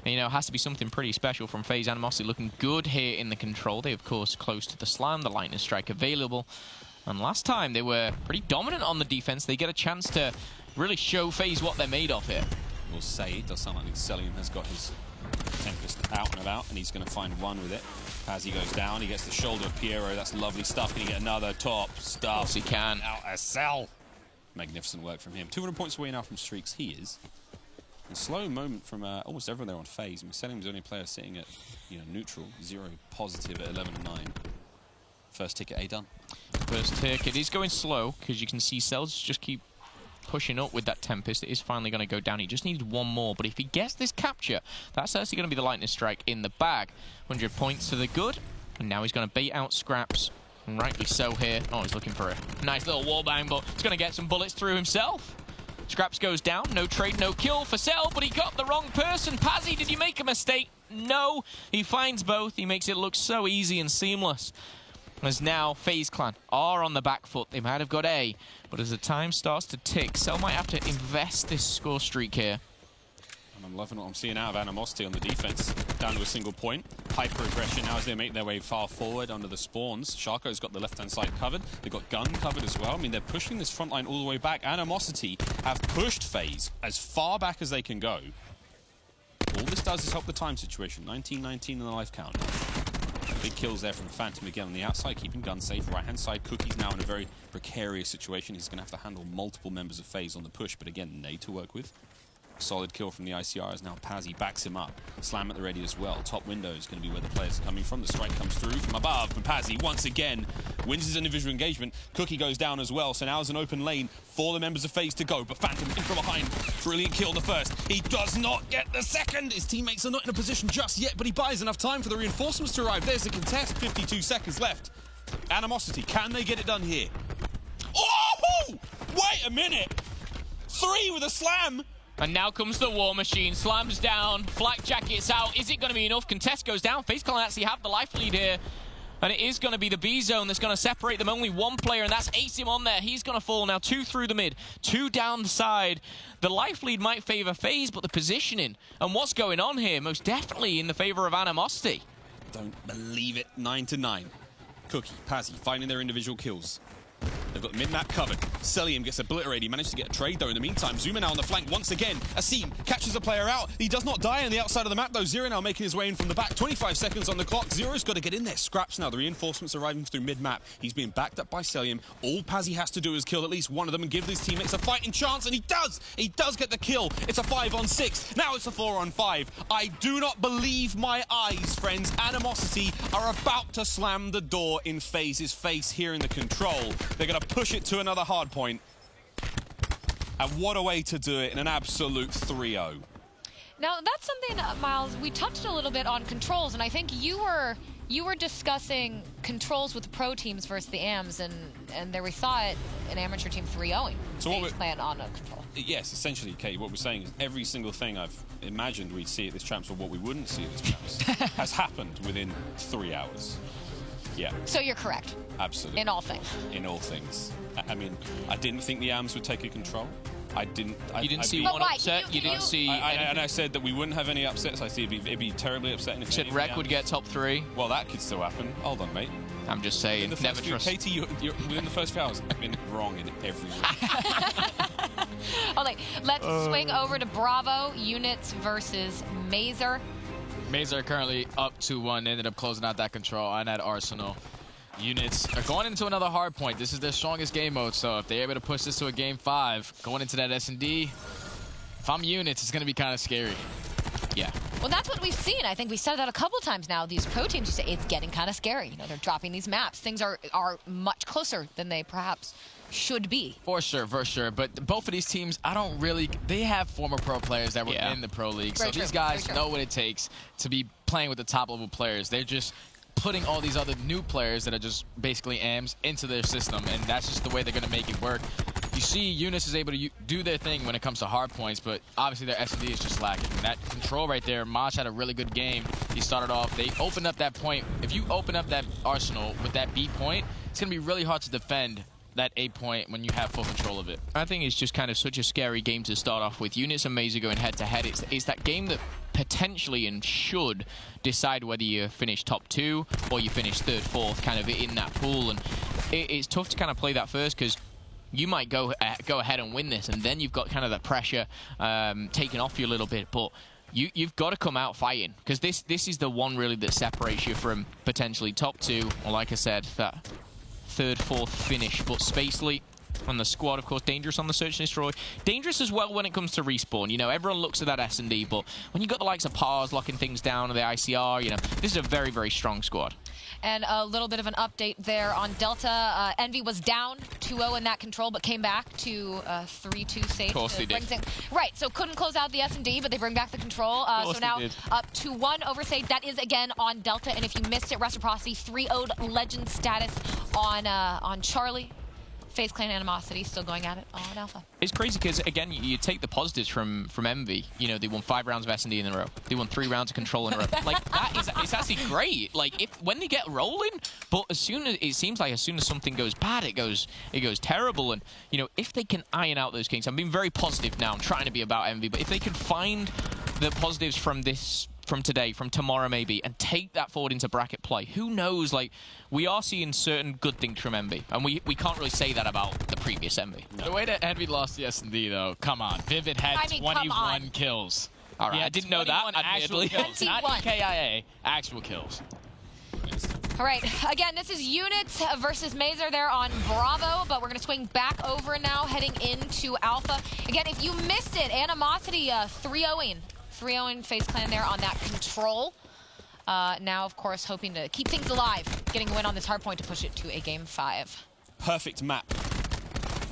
Speaker 4: you know, has to be something pretty special from FaZe. Animosity looking good here in the control. They, of course, close to the slam, the lightning strike available. And last time, they were pretty dominant on the defense. They get a chance to really show FaZe what they're made of here.
Speaker 3: We'll say it does sound like Cellium has got his Tempest out and about, and he's going to find one with it. As he goes down, he gets the shoulder of Piero. That's lovely stuff. Can he get another top stuff?
Speaker 4: Yes, he can.
Speaker 3: Out as Cell. Magnificent work from him. 200 points away now from streaks. He is. A slow moment from almost everyone there on FaZe. I mean, Cellium's the only player sitting at, you know, neutral. 0 positive at 11 and 9. First tick at A done.
Speaker 4: First tick. It is going slow because you can see Cells just keep pushing up with that Tempest. It is finally going to go down. He just needs one more, but if he gets this capture, that's actually going to be the lightning strike in the bag. 100 points to the good, and now he's going to bait out Scraps, and rightly so here. Oh, he's looking for a nice little wallbang, but he's going to get some bullets through himself. Scraps goes down. No trade, no kill for Cell, but he got the wrong person. Pazzi, did you make a mistake? No. He finds both. He makes it look so easy and seamless. As now, FaZe Clan are on the back foot. They might have got A, but as the time starts to tick, Cell might have to invest this score streak here.
Speaker 3: And I'm loving what I'm seeing out of Animosity on the defense. Down to a single point. Hyper-aggression now as they make their way far forward under the spawns. Sharko's got the left-hand side covered. They've got Gun covered as well. I mean, they're pushing this front line all the way back. Animosity have pushed FaZe as far back as they can go. All this does is help the time situation. 19-19 in the life count. Big kills there from Phantom again on the outside, keeping Gun safe. Right-hand side, Cookie's now in a very precarious situation. He's going to have to handle multiple members of FaZe on the push, but again, Nade to work with. Solid kill from the ICR as now Pazzi backs him up. Slam at the ready as well. Top window is going to be where the players are coming from. The strike comes through from above, and Pazzi once again wins his individual engagement. Cookie goes down as well, so now it's an open lane for the members of FaZe to go, but Phantom in from behind. Brilliant kill the first. He does not get the second. His teammates are not in a position just yet, but he buys enough time for the reinforcements to arrive. There's the contest. 52 seconds left. Animosity, can they get it done here? Oh! Wait a minute! 3 with a slam!
Speaker 4: And now comes the War Machine. Slams down. Flak Jacket's out. Is it going to be enough? Contest goes down. FaZe Clan actually have the life lead here. And it is going to be the B zone that's going to separate them. Only one player, and that's Asim on there. He's going to fall now. 2 through the mid, 2 down the side. The life lead might favor FaZe, but the positioning and what's going on here most definitely in the favor of Animosity.
Speaker 3: Don't believe it. 9-9. Cookie, Pazzi finding their individual kills. They've got mid-map covered. Cellium gets obliterated. He managed to get a trade, though, in the meantime. Zuma now on the flank once again. Asim catches a player out. He does not die on the outside of the map, though. Zero now making his way in from the back. 25 seconds on the clock. Zero's got to get in there. Scraps now. The reinforcements arriving through mid-map. He's being backed up by Cellium. All Pazzi has to do is kill at least one of them and give his teammates a fighting chance, and he does! He does get the kill. It's a 5-on-6. Now it's a 4-on-5. I do not believe my eyes, friends. Animosity are about to slam the door in FaZe's face here in the control. They're going to push it to another hard point. And what a way to do it in an absolute 3-0.
Speaker 1: Now, that's something, Miles, we touched a little bit on controls, and I think you were discussing controls with the pro teams versus the AMs, and there we saw it, an amateur team 3-0ing. So what plan on a control.
Speaker 3: Yes, essentially, Kate, what we're saying is every single thing I've imagined we'd see at this champs or what we wouldn't see at this champs has happened within 3 hours. Yeah.
Speaker 1: So you're correct.
Speaker 3: Absolutely.
Speaker 1: In all things.
Speaker 3: In all things. I mean, I didn't think the AMs would take a control. I didn't.
Speaker 4: You didn't see one upset. You didn't see.
Speaker 3: And I said that we wouldn't have any upsets. I see it'd be terribly upsetting if
Speaker 4: said Rec would get top 3.
Speaker 3: Well, that could still happen. Hold on, mate.
Speaker 4: I'm just saying, never trust.
Speaker 3: KT, you're within the first few hours, I've been wrong in every way.
Speaker 1: All right, let's swing over to Bravo. Units versus Mazer.
Speaker 2: Mazer currently up 2-1. Ended up closing out that control on that Arsenal. Units are going into another hard point. This is their strongest game mode, so if they're able to push this to a game 5, going into that S&D, if I'm Units, it's going to be kind of scary.
Speaker 4: Yeah.
Speaker 1: Well, that's what we've seen. I think we said that a couple times now. These pro teams, say it's getting kind of scary. You know, they're dropping these maps. Things are much closer than they perhaps should be.
Speaker 2: For sure. But both of these teams, they have former pro players that were in the pro league.
Speaker 1: Very
Speaker 2: so
Speaker 1: true.
Speaker 2: These guys know what it takes to be playing with the top level players. They're just putting all these other new players that are just basically AMs into their system, and that's just the way they're going to make it work. You see Eunice is able to do their thing when it comes to hard points, but obviously their S&D is just lacking. And that control right there, Mosh had a really good game. He started off, they opened up that point. If you open up that Arsenal with that B point, it's going to be really hard to defend that A point when you have full control of it.
Speaker 4: I think it's just kind of such a scary game to start off with. Units and Mazer going head-to-head. It's that game that potentially and should decide whether you finish top 2 or you finish 3rd, 4th, kind of in that pool. And it's tough to kind of play that first because you might go ahead and win this, and then you've got kind of the pressure taken off you a little bit. But you've got to come out fighting, because this is the one really that separates you from potentially top 2, or like I said, that 3rd, 4th finish. But Spacely on the squad, of course, dangerous on the search and destroy. Dangerous as well when it comes to respawn. You know, everyone looks at that S&D, but when you got the likes of Pars locking things down, or the ICR, you know, this is a very, very strong squad.
Speaker 1: And a little bit of an update there on Delta. Envy was down 2-0 in that control, but came back to 3-2 safe.
Speaker 4: Of course they did.
Speaker 1: Right, so couldn't close out the S&D, but they bring back the control. So now up 2-1 over Sage. That is again on Delta, and if you missed it, Reciprocity 3-0'd legend status on Charlie. FaZe Clan Animosity still going at it on Alpha.
Speaker 4: It's crazy because, again, you take the positives from Envy. You know, they won 5 rounds of S&D in a row. They won 3 rounds of control in a row. Like, it's actually great. Like, when they get rolling, but as soon as something goes bad, it goes terrible. And, you know, if they can iron out those kinks, I'm being very positive now. I'm trying to be about Envy, but if they can find the positives from today, from tomorrow maybe, and take that forward into bracket play, who knows? Like, we are seeing certain good things from Envy, and we can't really say that about the previous Envy.
Speaker 2: No. The way that Envy lost the S&D, though, come on. Vivid had 21 kills.
Speaker 4: All right, I didn't know that,
Speaker 2: actual kills, not KIA, actual kills.
Speaker 1: All right, again, this is Units versus Mazer there on Bravo, but we're going to swing back over now, heading into Alpha. Again, if you missed it, Animosity 3-0ing FaZe Clan there on that control. Now, of course, hoping to keep things alive, getting a win on this hard point to push it to a game 5.
Speaker 3: Perfect map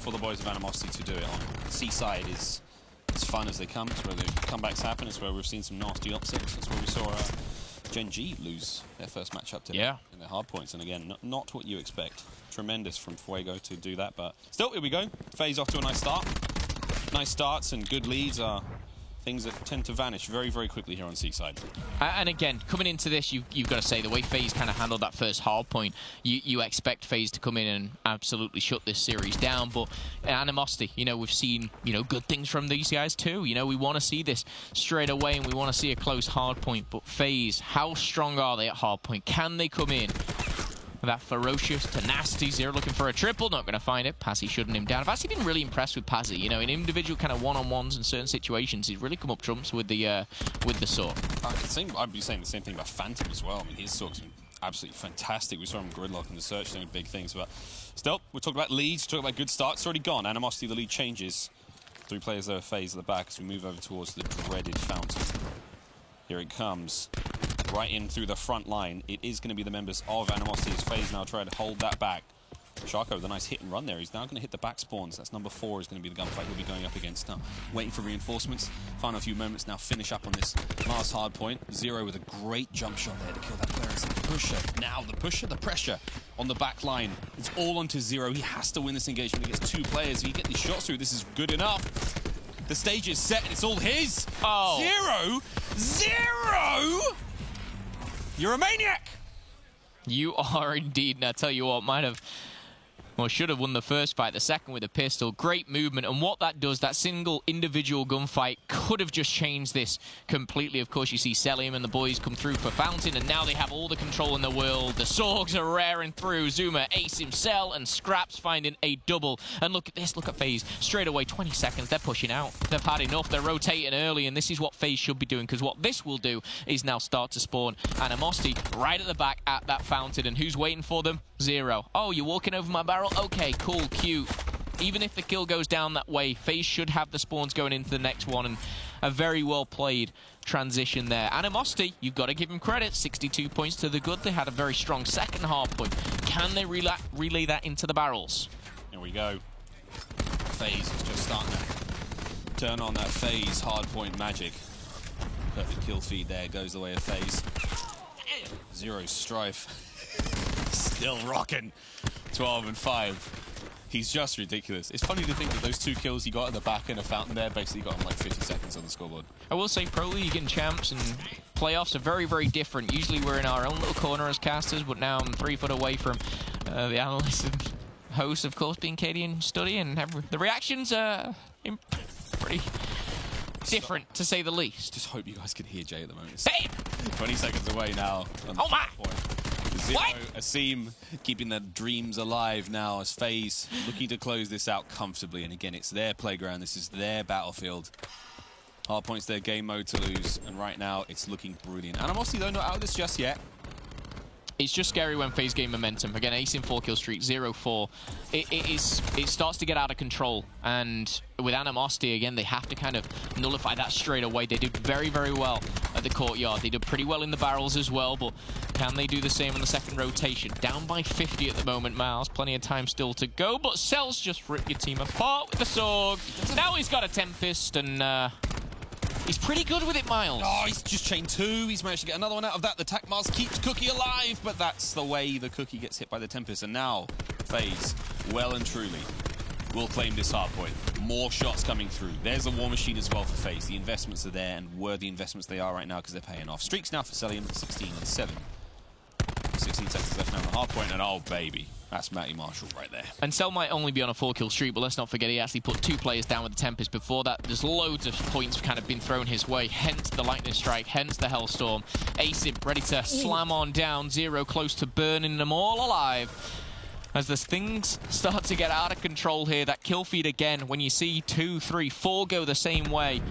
Speaker 3: for the boys of Animosity to do it on. Seaside is as fun as they come. It's where the comebacks happen. It's where we've seen some nasty upsets. It's where we saw Gen G lose their first matchup today in their hard points. And again, not what you expect. Tremendous from Fuego to do that, but still, here we go. FaZe off to a nice start. Nice starts and good leads are things that tend to vanish very, very quickly here on Seaside.
Speaker 4: And again, coming into this, you've got to say, the way FaZe kind of handled that first hard point, you expect FaZe to come in and absolutely shut this series down. But Animosity, you know, we've seen, you know, good things from these guys too. You know, we want to see this straight away, and we want to see a close hard point. But FaZe, how strong are they at hard point? Can they come in? That ferocious tenacity. Zero looking for a triple, not going to find it. Pazzy shutting him down. I've actually been really impressed with Pazzy. You know, in individual kind of one-on-ones in certain situations, he's really come up trumps with the sword.
Speaker 3: I'd be saying the same thing about Phantom as well. I mean, his sword's been absolutely fantastic. We saw him gridlock in the search doing big things, but still, we're talking about leads, talking about good starts. It's already gone. Animosity, the lead changes. 3 players there, FaZe at the back as we move over towards the dreaded Fountain. Here it comes. Right in through the front line. It is going to be the members of Animosity as FaZe now try to hold that back. Sharko with a nice hit and run there. He's now going to hit the back spawns. That's number 4 is going to be the gunfight he'll be going up against now. Waiting for reinforcements. Final few moments now. Finish up on this last hard point. Zero with a great jump shot there to kill that player. It's the pusher. Now the pusher, the pressure on the back line. It's all onto Zero. He has to win this engagement against 2 players. If he get these shots through, this is good enough. The stage is set and it's all his.
Speaker 4: Oh.
Speaker 3: Zero! You're a maniac!
Speaker 4: You are indeed, and I tell you what, might have Well, should have won the first fight, the second with a pistol. Great movement, and what that does, that single individual gunfight could have just changed this completely. Of course, you see Selim and the boys come through for Fountain, and now they have all the control in the world. The Sorgs are raring through. Zuma, Asim, Cell, and Scraps finding a double. And look at this, look at FaZe. Straight away, 20 seconds, they're pushing out. They've had enough, they're rotating early, and this is what FaZe should be doing, because what this will do is now start to spawn Animosity right at the back at that Fountain. And who's waiting for them? Zero. Oh, you're walking over my barrel? Okay, cool, cute. Even if the kill goes down that way, FaZe should have the spawns going into the next one, and a very well played transition there. Animosity, you've got to give them credit. 62 points to the good. They had a very strong second half point. Can they relay that into the barrels?
Speaker 3: Here we go. FaZe is just starting to turn on that FaZe hardpoint magic. Perfect kill feed there, goes the way of FaZe. Zero Strife. Still rocking. 12 and 5. He's just ridiculous. It's funny to think that those 2 kills he got at the back end of Fountain there basically got him like 50 seconds on the scoreboard.
Speaker 4: I will say Pro League and Champs and playoffs are very, very different. Usually we're in our own little corner as casters, but now I'm 3 foot away from the analysts and hosts, of course, being Katie and Study, and the reactions are pretty different, to say the least.
Speaker 3: Just hope you guys can hear Jay at the moment.
Speaker 4: Hey!
Speaker 3: 20 seconds away now.
Speaker 4: Oh my!
Speaker 3: Zero, Asim keeping their dreams alive now as FaZe looking to close this out comfortably. And again, it's their playground. This is their battlefield. Hardpoint's their game mode to lose. And right now, it's looking brilliant. Animosity, though, not out of this just yet.
Speaker 4: It's just scary when FaZe gain momentum. Again, Ace in 4-kill streak, 0-4. It starts to get out of control. And with Animosity, again, they have to kind of nullify that straight away. They did very, very well at the courtyard. They did pretty well in the barrels as well, but can they do the same on the second rotation? Down by 50 at the moment, Miles. Plenty of time still to go, but Cell's just ripped your team apart with the Sorg. Now he's got a Tempest, and he's pretty good with it, Miles.
Speaker 3: Oh, he's just chained 2. He's managed to get another one out of that. The Takmars keeps Cookie alive, but that's the way the Cookie gets hit by the Tempest. And now, FaZe, well and truly, will claim this hardpoint. More shots coming through. There's a war machine as well for FaZe. The investments are there, and worthy investments they are right now because they're paying off. Streaks now for Celium, 16 and 7. 16 seconds left now on the hardpoint, and oh, baby. That's Matty Marshall right there.
Speaker 4: And Cell might only be on a 4-kill streak, but let's not forget he actually put 2 players down with the Tempest before that. There's loads of points kind of been thrown his way, hence the Lightning Strike, hence the Hellstorm. Asim ready to slam on down. Zero close to burning them all alive. As the things start to get out of control here, that kill feed again, when you see 2, 3, 4 go the same way,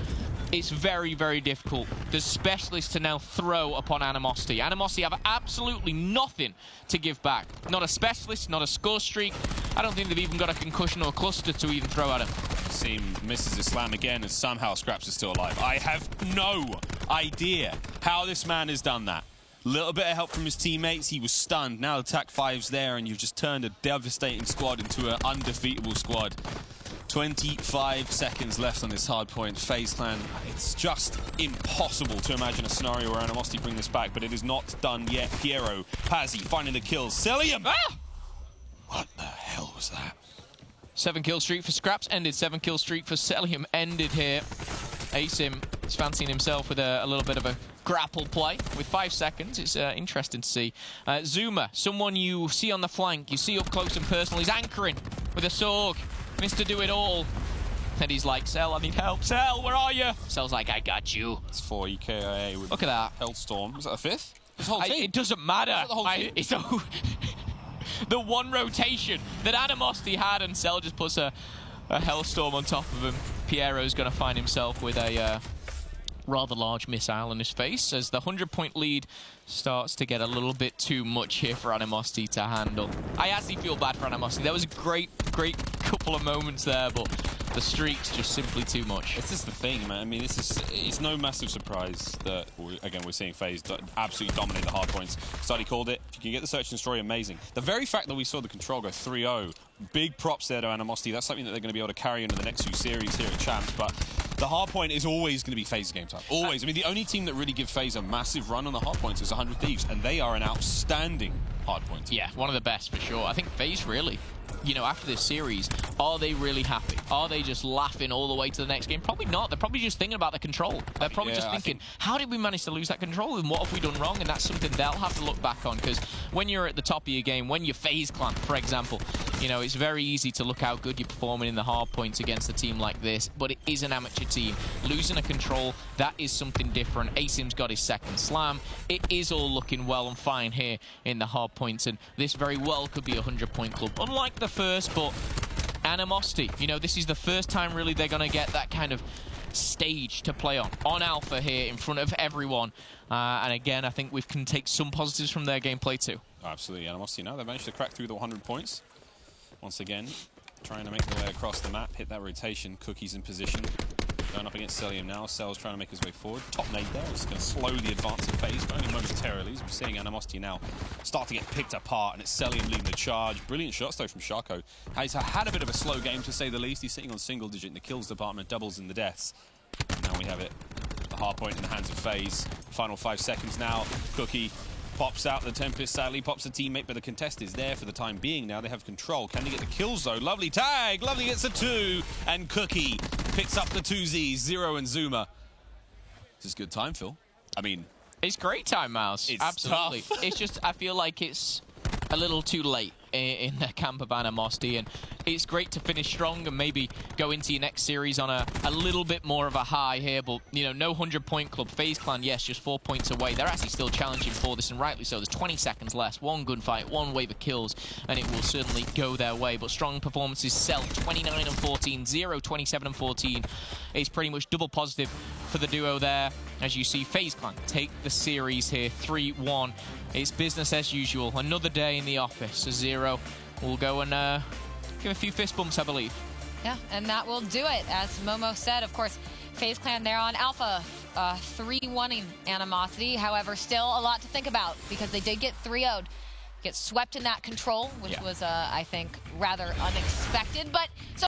Speaker 4: it's very, very difficult. There's specialists to now throw upon Animosity. Animosity have absolutely nothing to give back. Not a specialist, not a score streak. I don't think they've even got a concussion or a cluster to even throw at him.
Speaker 3: Seam misses his slam again, and somehow Scraps is still alive. I have no idea how this man has done that. Little bit of help from his teammates. He was stunned. Now the TAC-5's there, and you've just turned a devastating squad into an undefeatable squad. 25 seconds left on this hard point. FaZe Clan, it's just impossible to imagine a scenario where Animosity bring this back, but it is not done yet. Piero, Pazzi finding the kills. Celium! Ah! What the hell was that?
Speaker 4: 7-kill streak for Scraps ended. 7-kill streak for Celium ended here. Asim is fancying himself with a little bit of a grapple play with 5 seconds. It's interesting to see. Zuma, someone you see on the flank, you see up close and personal. He's anchoring with a Sorg. Mr. Do It All. And he's like, Cell, I need help. Cell, where are you? Cell's like, I got you.
Speaker 3: It's 4 EKIA with
Speaker 4: look at that.
Speaker 3: Hellstorm. Was that a 5th? This whole team.
Speaker 4: It doesn't matter.
Speaker 3: The whole team?
Speaker 4: It's the one rotation that Animosity had, and Cell just puts a Hellstorm on top of him. Piero's going to find himself with a rather large missile in his face as the 100-point lead starts to get a little bit too much here for Animosity to handle. I actually feel bad for Animosity. That was a great couple of moments there, but the streak's just simply too much.
Speaker 3: This is the thing, man. I mean, it's no massive surprise that, again, we're seeing FaZe absolutely dominate the hard points. Study called it. If you can get the search and destroy, amazing. The very fact that we saw the control go 3-0, big props there to Animosity. That's something that they're going to be able to carry into the next few series here at Champs, but the hard point is always going to be FaZe's game time. Always. I mean, the only team that really give FaZe a massive run on the hard points is 100 Thieves, and they are an outstanding hard point.
Speaker 4: Yeah, one of the best for sure. I think FaZe really you know, after this series, are they really happy? Are they just laughing all the way to the next game? Probably not. They're probably just thinking about the control. They're probably just thinking, how did we manage to lose that control, and what have we done wrong? And that's something they'll have to look back on, because when you're at the top of your game, when you're FaZe Clan, for example, you know, it's very easy to look how good you're performing in the hard points against a team like this, but it is an amateur team. Losing a control, that is something different. Asim's got his second slam. It is all looking well and fine here in the hard points, and this very well could be a 100-point club. Unlike the first, but Animosity, you know, this is the first time really they're going to get that kind of stage to play on Alpha here in front of everyone. And again, I think we can take some positives from their gameplay too.
Speaker 3: Absolutely, Animosity now, they've managed to crack through the 100 points. Once again, trying to make their way across the map, hit that rotation. Cookie's in position. Going up against Cellium now. Cell's trying to make his way forward. Top nade there. It's going to slow the advance of FaZe, but only momentarily. As we're seeing Animosity now start to get picked apart, and it's Cellium leading the charge. Brilliant shots, though, from Shako. He's had a bit of a slow game, to say the least. He's sitting on single digit in the kills department, doubles in the deaths. Now we have it. The hard point in the hands of FaZe. Final 5 seconds now. Cookie pops out the Tempest, sadly, pops a teammate, but the contest is there for the time being now. They have control. Can they get the kills, though? Lovely tag. Lovely gets a 2. And Cookie picks up the 2Zs, Zero and Zuma. This is good time, Phil. I mean...
Speaker 4: It's great time, Mouse.
Speaker 3: It's
Speaker 4: absolutely.
Speaker 3: tough.
Speaker 4: It's just, I feel like it's a little too late in the camp of Animosity, and it's great to finish strong and maybe go into your next series on a little bit more of a high here, but, you know, no 100-point club. FaZe Clan, yes, just 4 points away. They're actually still challenging for this, and rightly so. There's 20 seconds left, one gunfight, one wave of kills, and it will certainly go their way. But strong performances. Cell 29 and 14, Zero 27 and 14 is pretty much double positive for the duo there. As you see, FaZe Clan take the series here, 3-1. It's business as usual. Another day in the office. Zero will go and give a few fist bumps, I believe.
Speaker 1: Yeah, and that will do it. As Momo said, of course, FaZe Clan there on Alpha, 3-1ing Animosity. However, still a lot to think about, because they did get 3-0'd. Get swept in that control, which was, I think, rather unexpected. But so